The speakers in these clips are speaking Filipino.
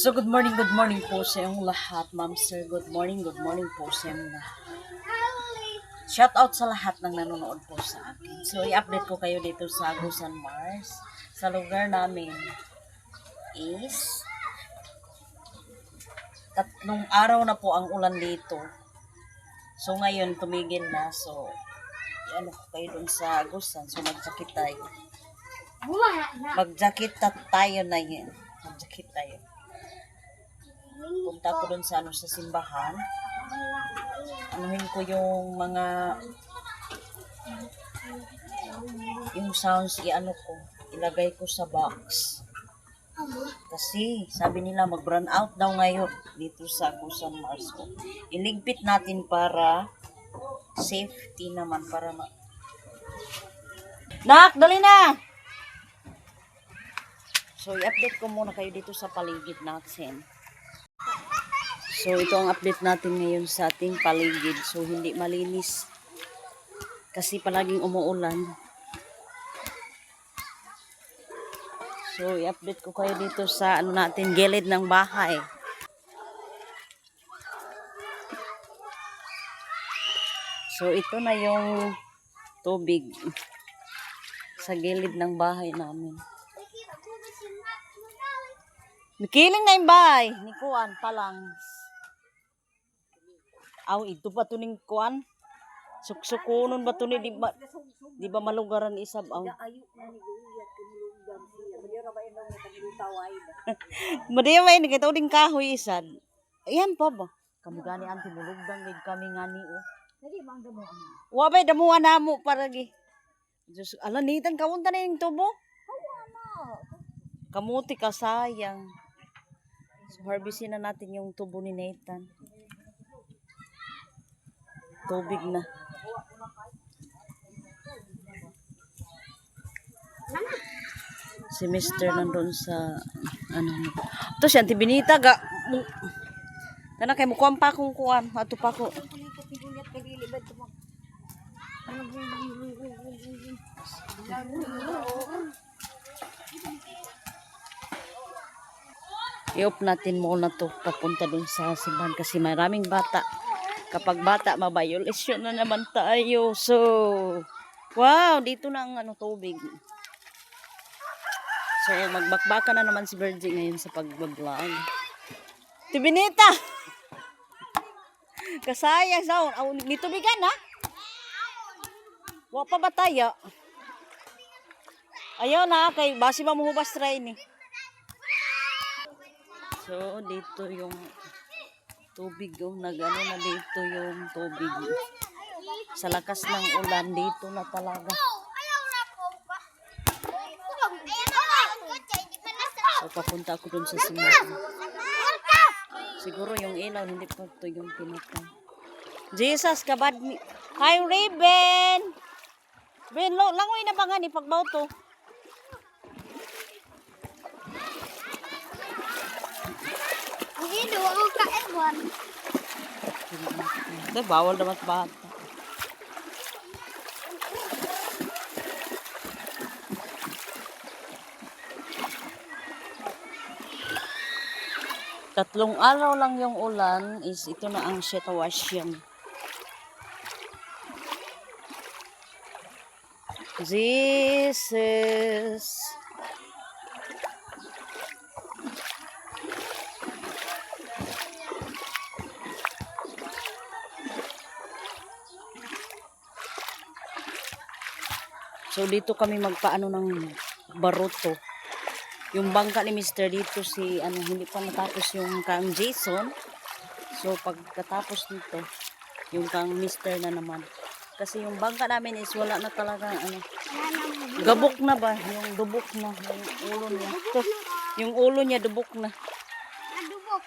So, good morning po sa iyong lahat, ma'am, sir. Good morning po sa iyong lahat. Shout out sa lahat ng nanonood po sa akin. So, i-update ko kayo dito sa Agusan, Mars. Sa lugar namin is 3 araw na po ang ulan dito. So, ngayon tumigil na. So, ano ko kayo dun sa Agusan. So, magjakit tayo. Magjakit tayo na yan. Magjakit tayo. Punta ko dun sa sa simbahan. Anuhin ko yung mga yung sounds ilagay ko sa box. Kasi sabi nila mag-run out daw ngayon dito sa Agusan, Mars. Iligpit natin para safety naman para Nak, dali na! So, i-update ko muna kayo dito sa paligid natin. So, ito ang update natin ngayon sa ating paligid. So, hindi malinis. Kasi palaging umuulan. So, i-update ko kayo dito sa gilid ng bahay. So, ito na yung tubig sa gilid ng bahay namin. Mikiling na yung bahay. Ni Kuan palang. Aw, ito pa to ning Kuan. Suksukunon ba to ni di ba malugaran isab ang. Madiya ba ini kitaw ding kahoy isad. Ayan pa ba? Kami gani ang timulugdan gid kami ngani Dili bang damuan. Wa bay damuan namo para gi. Diyos, alanitan kaunta na yung tubo. Kamuti ka sayang. So, harvestin na natin yung tubo ni Nathan. Tubig na. Si Mr. nandun sa ito siya antibinita ga kana kay mukuan pa akong kuan ato pa ko i-off natin muna to papunta dun sa simbahan kasi maraming bata. Kapag bata, mabayolation na naman tayo. So, wow, dito na ang tubig. So, magbakbaka na naman si Virgie ngayon sa pag-vlog. Tibinita! Kasayang sa nitubigan ha? Wa pa ba tayo? Ayaw na, kay basi mamuhubas try ni. So, dito yung tubig na dito yung tubig sa lakas ng ulan dito na talaga. So papunta ako dun sa simbahan. Siguro yung ilaw hindi pa ito yung pinatay. Jesus kabad mi. Hi Raven. Ben langoy na ba nga ni pagbaw to? Hindi, wag ka ewan. Bawal naman bata. Tatlong araw lang yung ulan is ito na ang sitwasyon. Jesus. So dito kami magpaano ng baruto. Yung bangka ni Mr. dito hindi pa natapos yung kang Jason. So pagkatapos nito, yung kang Mr. na naman. Kasi yung bangka namin is wala na talaga gabok na ba? Yung dubok na, yung ulo niya. Yung ulo niya dubok na. Nadubok.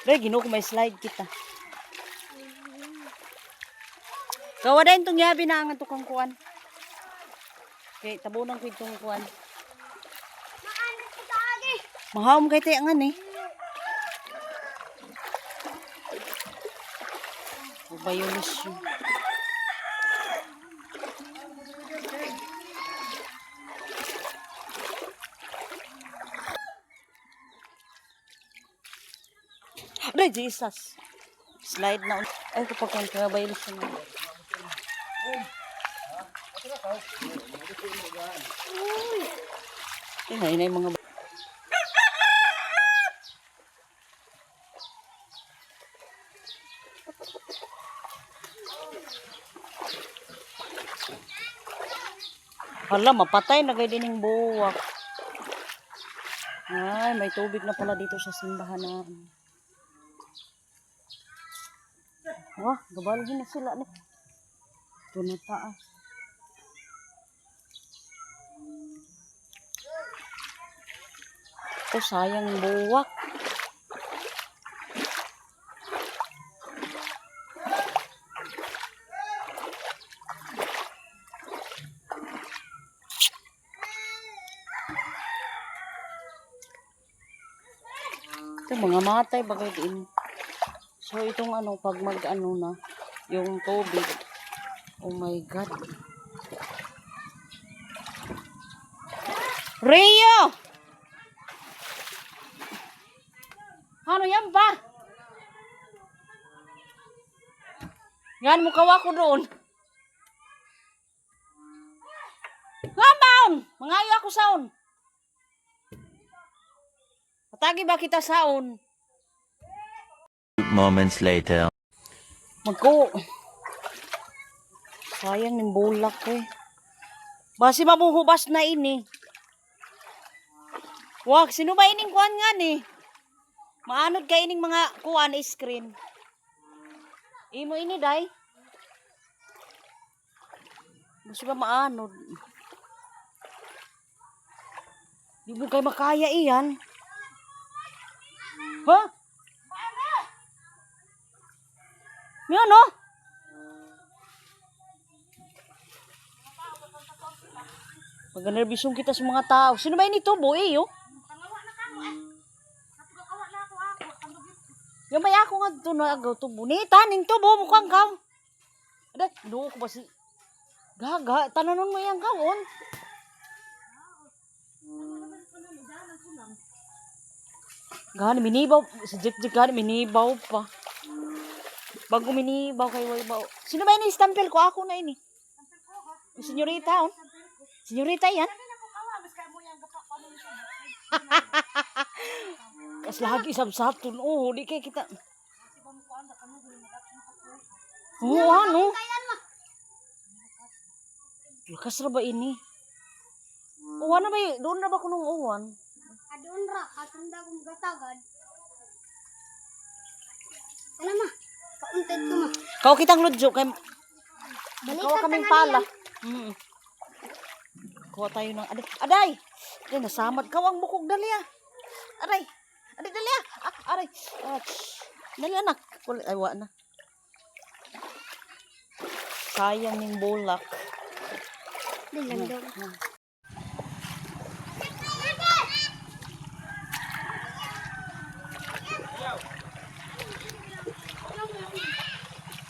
Pero ginuko may slide kita. Kawadayin itong yabi na ang tukang kuwan. Okay, tabunan ko itong kuwan. Mahawam kay tayo nga ni. Bayonis yun. Ay, Jesus. Slide na. Ay, kapag kang kabaylo siya na. Ay, na yung mga... Hala, mapatay na kayo din yung buwak. Ay, may tubig na pala dito sa simbahan na. Wah, gabalgin na sila. Ito na taas. Ito, sayang yung buwak. Ito, mga matay bagay din. So, itong ano, pag mag-ano na, yung tubig. Oh my God. Rio! Ano yan ba? Yan, mukawa ko doon. Ngamaon! Mangayo ako saon. Patagi ba kita saon? Moments later. Magko. Sayang ng bulak eh. Basi mamuhubas na ini. Wag, sino ba ining kuan nga ni? Maanod ka ining mga kuan screen. Imo ini day. Basi ba maanod? Di mo kayo makaya iyan. Ha? Miyo no? Pag-nervisyon kita sa mga tao. Sino ba ini tubo eh yo? Yung may ako nga ito na agaw tubo. Ni taning tubo mukhang kaw. Aday, doon ko ba si... Gaga, tananon mo yung gawon. Gani, minibaw. Si Jik gani, minibaw pa. Bago minibaw kay Waybaw. Sino ba ini stampel ko? Ako na ini. Senyorita, on. Senyorita yan. Kas lagi sab-sabton. Oh, di kay kita. Oh, ano? Lakas ra ba ini? Uwan na ba? Doon na ba kunong uwan? Adun ra, katanda kong gatagad. Ano ma? Kaunted ko ma. Kau kitang ludyo kay Balikan kau kaming tangan pala. Kuha tayo ng aday. Aday! Aday, nasamad ka ang bukog dali ah. Aray! Aday dali ah. Aray! Dali anak. Ay, wa na. Sayang yung bulak. Dilandog.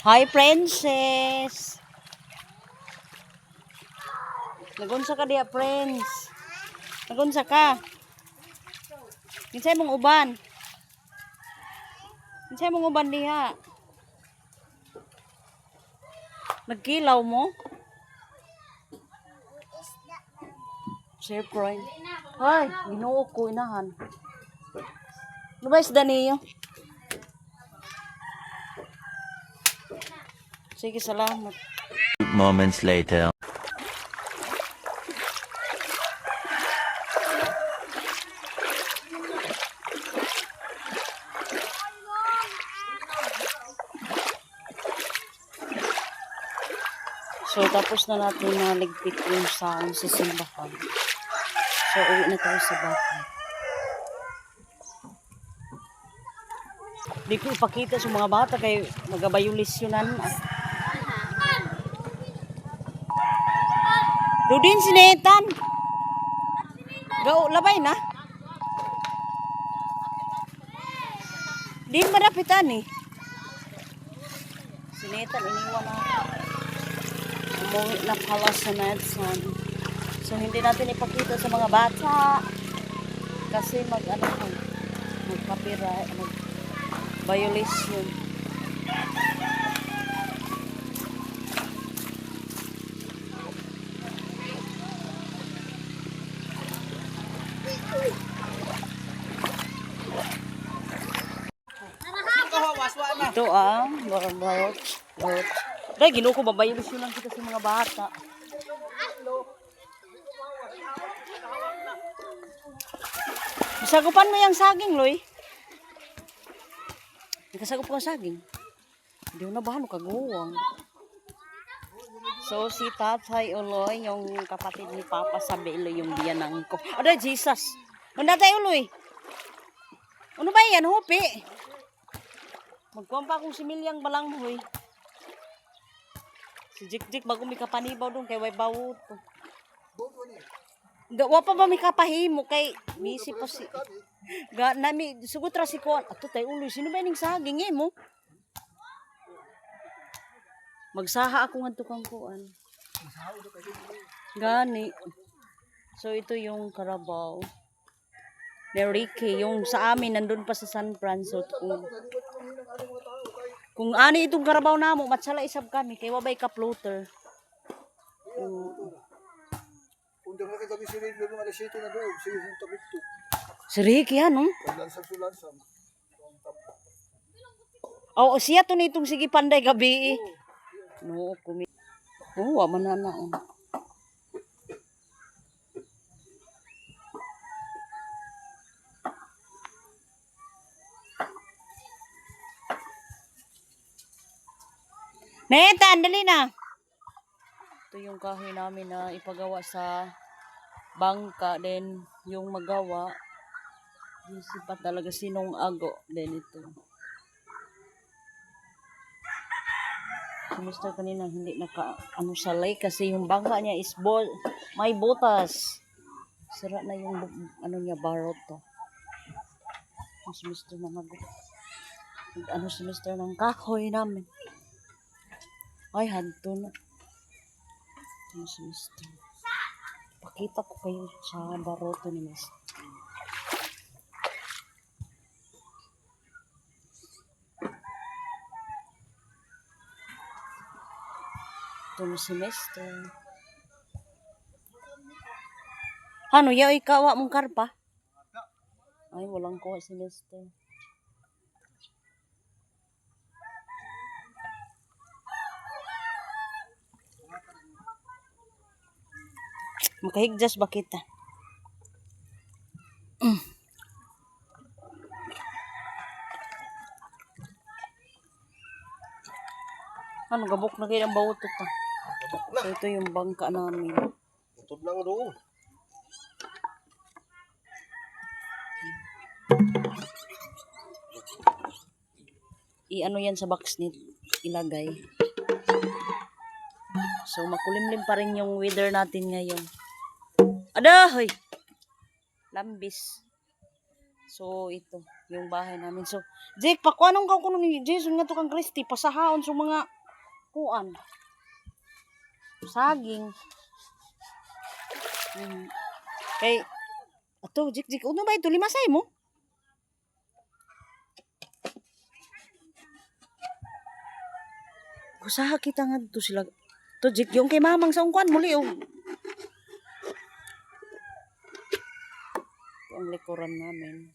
Hi, princess! Nagunsa ka diya, prince. Nagunsa ka. Kinsay mong uban. Kinsay mong uban diha. Nagkilaw mo? Sir Prime. Ay, ginuo ko inahan. Ano ba isda niyo? Sige, salamat. Moments later. So, tapos na natin naligpit yung sound sa simbahan. So, uwi na tayo sa bahay. Di ko ipakita sa mga bata kay magabayulisyonan. Rudin, sinetan. Go, labay na. Di madapitan eh. Sinetan, iniwan na. Umuwi na pala sa Nedsan. So, hindi natin ipakita sa mga bata. Kasi mag-copyright, Violation. Ito barot. Barot. Dahil ginuko ba violation lang kita sa mga bata. Sagupan mo yung saging, Loy. Nakasagup ko ang saging. Hindi mo na bahano kaguwang. So, si Tatay Uloy, yung kapatid ni Papa sa Belo, yung biyanang ko. Ada, Jesus. Ang Tatay Uloy. Ano ba yan, Hopi? Magkuhan pa akong similyang balanghoy. Si Jik-Jik, bago may kapanibaw doon, kay Waibaw to. Wa pa ba may kapahimo kay misi pa si nami sugot ra si kuan ato tay uloy sino ba ning saging mo magsaha ako ngadto kang kuan gani so ito yung Carabao ni Ricky yung sa amin nandun pa sa San Francisco kung ani itong Carabao namo matsala isab kami kay wabay ka floater Undang na kami si Red ng alas 7 na doon. Sige, yung tabit to. si Ricky ano Lansam. oh siya to nitong sige panday gabi no kumi wa man na Neta, andali na. Ito yung kahoy namin na ipagawa sa bangka. Then, yung magawa. Isip pa talaga sinong ago. Then, ito. Si Mr. kanina hindi salay kasi yung bangka niya is may butas. Sira na yung barot to. Si Mr. na si Mr. ng kahoy namin. Ay, hanto na. Si Mr. Pakita ko kayo sa baroto ni Mr. Ito na si Mr. Ano, yaw ikawa mong karpa? Ay, walang kuha si Mr. Makahigjas ba kita? Ano, gabok na kayo ng bawot ito. So, ito yung bangka namin. Utod lang doon. I-ano yan sa box ni ilagay. So, makulimlim pa rin yung weather natin ngayon. Adahoy! Lambis. So, ito. Yung bahay namin. So, Jake, pakuanong ka kuno ni Jason nga to kang Christy. Pasahawon sa mga kuan. Saging. Kay, ato, Jake, ano ba ito? Limasay mo? Usaha kita nga dito sila. To, Jake, yung kay mamang sa ungkuan muli, oh. Ang likuran namin.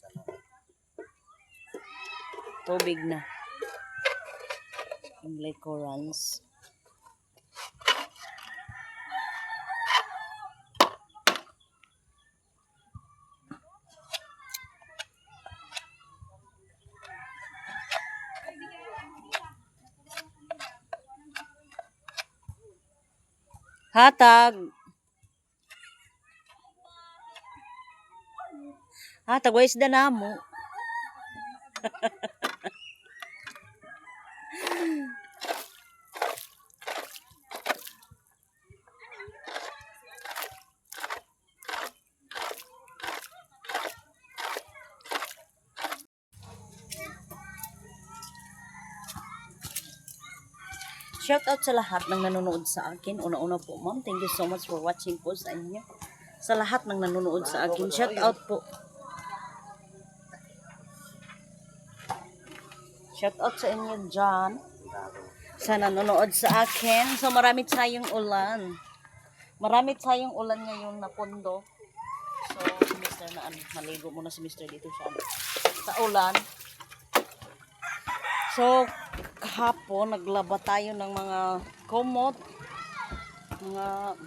Tubig na. Ang likurans. Hatag. Hatag, wa isda na mo. Shout out sa lahat ng nanonood sa akin. Una-una po, ma'am. Thank you so much for watching po sa inyo. Sa lahat ng nanonood sa akin. Shout out po. Shout out sa inyo dyan. Sa nanonood sa akin. So marami tayong ulan. Marami tayong ulan ngayon na pondo. So si Mr. na maligo muna si Mr. dito sa ulan. So kahapon naglaba tayo ng mga kumot, mga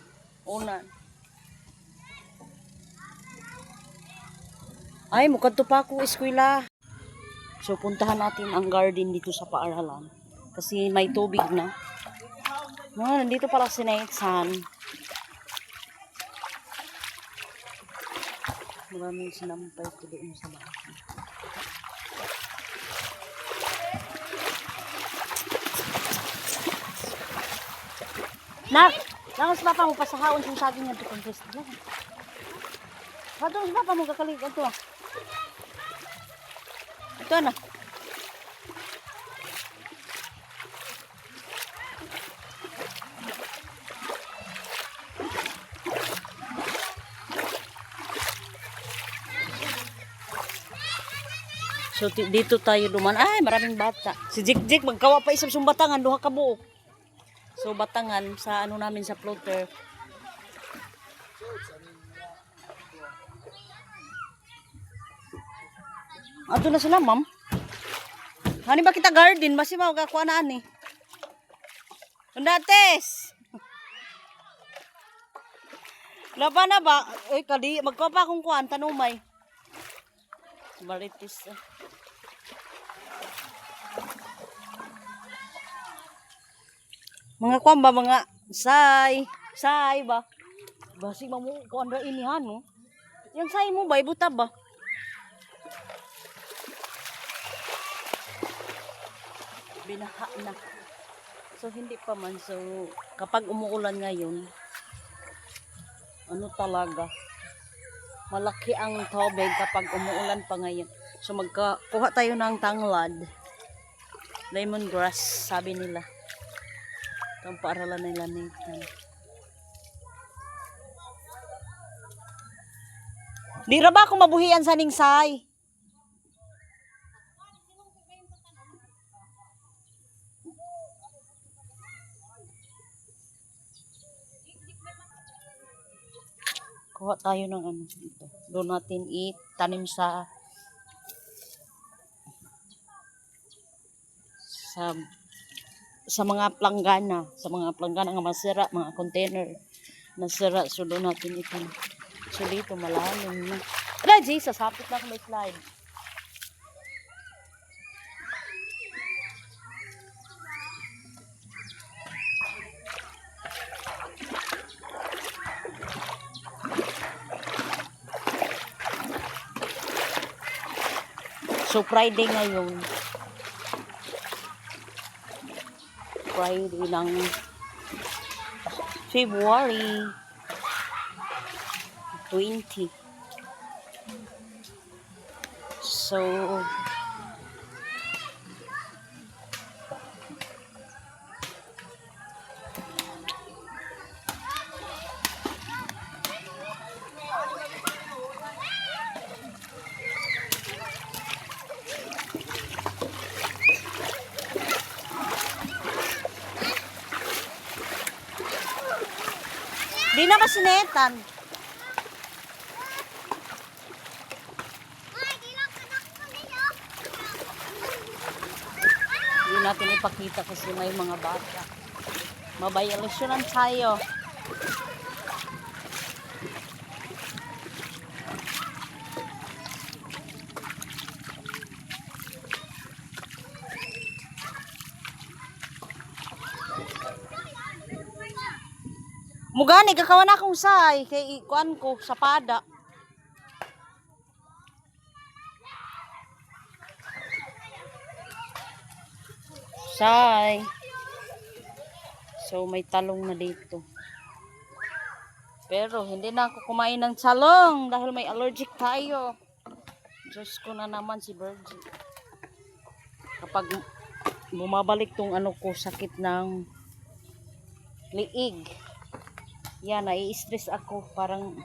unan. Ay, mukadto pa ako eskwela. So puntahan natin ang garden dito sa paaralan kasi may tubig na. Nandito pala si Naitsan. Maraming sinampay ko doon sa bahay. Nak! Langas papa mo pasahawon kung saging nga ito kong festival. Patong papa mo kakalig. Ito. Ito na. So dito tayo duman. Ay, maraming bata. Si Jigjig magkawa pa isang sumbatangan, duha ka buok. So batangan sa ano namin sa floater. Ato na sila, ma'am. Hani ba kita garden? Basi ba kakuha na ani? Undates. Laba na ba? Uy, kadi magkuha pa akong kuan tanumay. Maritis. Mga kuan ba mga say ba? Basi mo kuan ra inihan no. Yang say mo ba ibuta ba? Binaha na. So hindi pa man, so kapag umuulan ngayon ano talaga malaki ang tubig kapag umuulan pa ngayon. So magkuha tayo ng tanglad, lemongrass sabi nila. Itong paaralan nila Nathan. Di ra ba ako mabuhian sa ningsay? Kuha tayo ng ano dito. Doon natin itanim sa mga planggana, nga masira, mga container nasira. So doon natin itanim. So dito malalim na. Ala, Jesus, hapit na ako may slide. So Friday ngayon. Friday ng February 20. So di na masinetan. Hindi natin ipakita kasi may mga bata. Mabayalasyonan tayo. Mugani kakawan akong say kay ikuan ko sa pada. Say. So may talong na dito. Pero hindi na ako kumain ng talong dahil may allergic tayo. Diyos ko na naman si Virgie. Kapag bumabalik tong ano ko, sakit ng liig. Yan, nai-stress ako. Parang